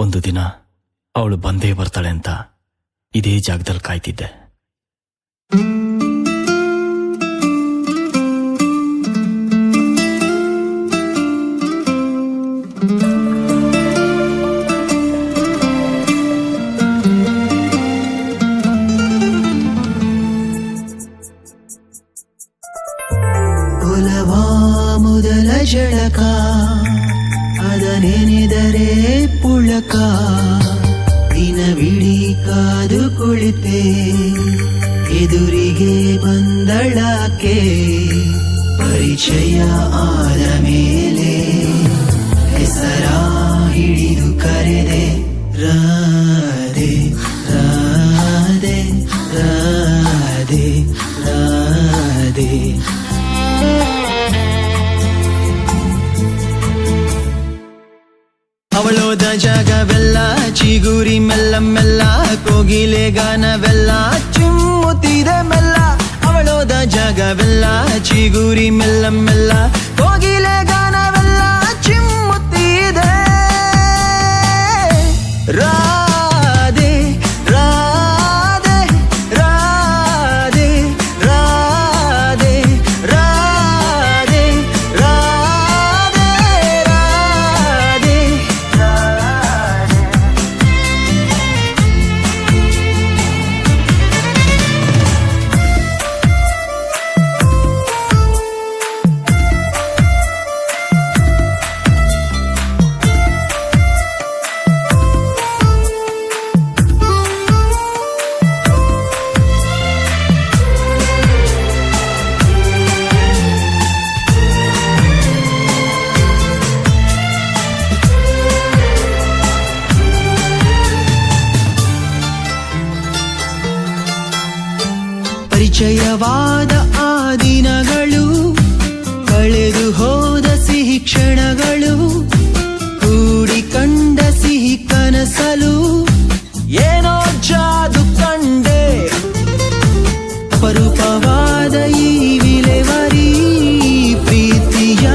ಒಂದು ದಿನ ಅವಳು ಬಂದೇ ಬರ್ತಾಳೆ ಅಂತ ಇದೇ ಜಾಗದಲ್ಲಿ ಕಾಯ್ತಿದ್ದೆ. ಮೊದಲ ಜಳಕ ಅದನೆನೆದರೆ ಪುಳಕ ದಿನವಿಡೀ ಕಾದು ಕುಳಿತೆ ಎದುರಿಗೆ ಬಂದಳಾಕೆ ಪರಿಚಯ ಆದ ಮೇಲೆ ಹೆಸರ ಹಿಡಿದು ಕರೆದೆ ರಾಧೆ ರಾಧೆ ರಾಧೆ ರಾಧೆ. ಅವಳೋದ ಜಾಗವೆಲ್ಲ ಚಿಗುರಿ ಮೆಲ್ಲ ಮೆಲ್ಲ ಕೋಗಿಲೆ ಗಾನವೆಲ್ಲ ಚಿಮ್ಮುತ್ತಿದೆ ಮೆಲ್ಲ. ಅವಳೋದ ಜಾಗವೆಲ್ಲ ಚಿಗುರಿ ಮೆಲ್ಲ ಮೆಲ್ಲ ಕೋಗಿಲೆ ಗಾನವೆಲ್ಲ ಚಿಮ್ಮುತ್ತಿದೆ. ರಾಧೆ ರಾಧೆ ರಾಧೆ ರಾಧೆ ರಾಧೆ ರಾಧೆ ರಾಧೆ. ಪರಿಚಯವಾದ ಆ ದಿನಗಳು ಕಳೆದು ಹೋದ ಸಿಹಿ ಕ್ಷಣಗಳು ಕೂಡಿ ಕಂಡ ಸಿಹಿ ಕನಸಲು ಏನೋ ಜಾದು ಕಂಡೆ. ಅಪರೂಪವಾದ ಈ ವಿಲೆವರಿ ಪ್ರೀತಿಯ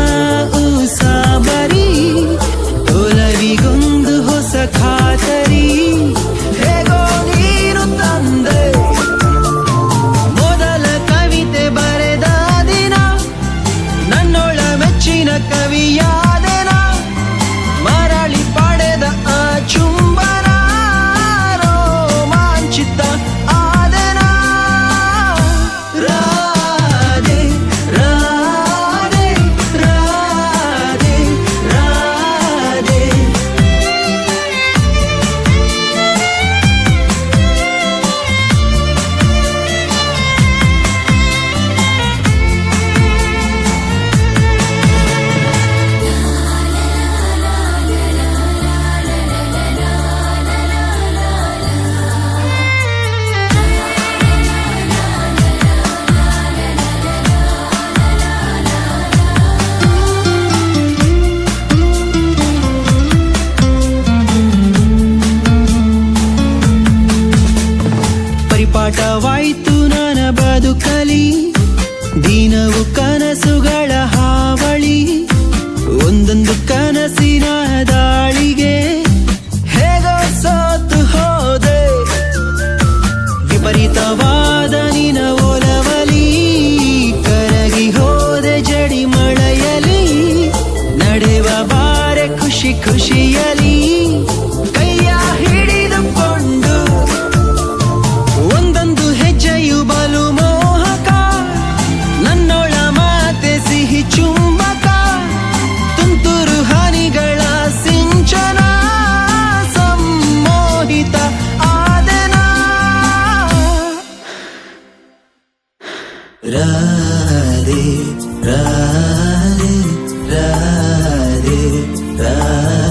ಉಸಾಬರಿ ಒಲವಿಗೊಂದು ಹೊಸ ಖಾತರಿ ಹೇಗೋ ನೀನು ತಂದೆ. ಕವಿಯಾದೆನ ಮರಳಿ ಪಡೆದ ಆ ಚುಂಬನ ರೋಮಾಂಚಿತ ಆದೆನ. ರಾಧೆ ರಾಧೆ ರಾಧೆ ರಾಧೆ. ಪರಿಪಾಠವಾಯ್ತು ನನ್ನ ಬದುಕಲಿ ದಿನವು ಕನಸುಗಳ ಹಾವಳಿ. ಒಂದೊಂದು ಕನಸಿನ ದಾಳಿಗೆ ಹೇಗೋ ಸೋತು ಹೋದೆ. ವಿಪರೀತವಾದ ನಿನ ಒಲವಲಿ ಕರಗಿ ಹೋದೆ ಜಡಿ ಮಳೆಯಲಿ. ನಡೆವ ಬಾರೆ ಖುಷಿ ಖುಷಿಯಲಿ ಕೈಯ ಹಿಡಿದುಕೊಂಡು ಒಂದೊಂದು ಹೆಜ್ಜೆಯು ಬಲು ಮೋಹಕ. ನನ್ನೊಳ ಮಾತೆ ಸಿಹಿ ಚುಂಬಕ ತುಂತುರು ಹನಿಗಳ ಸಿಂಚನ ಸಮ್ಮೋಹಿತ ಆದೆನ. ರಾಧೆ ರಾಧೆ ರಾಧೆ ರಾಧೆ.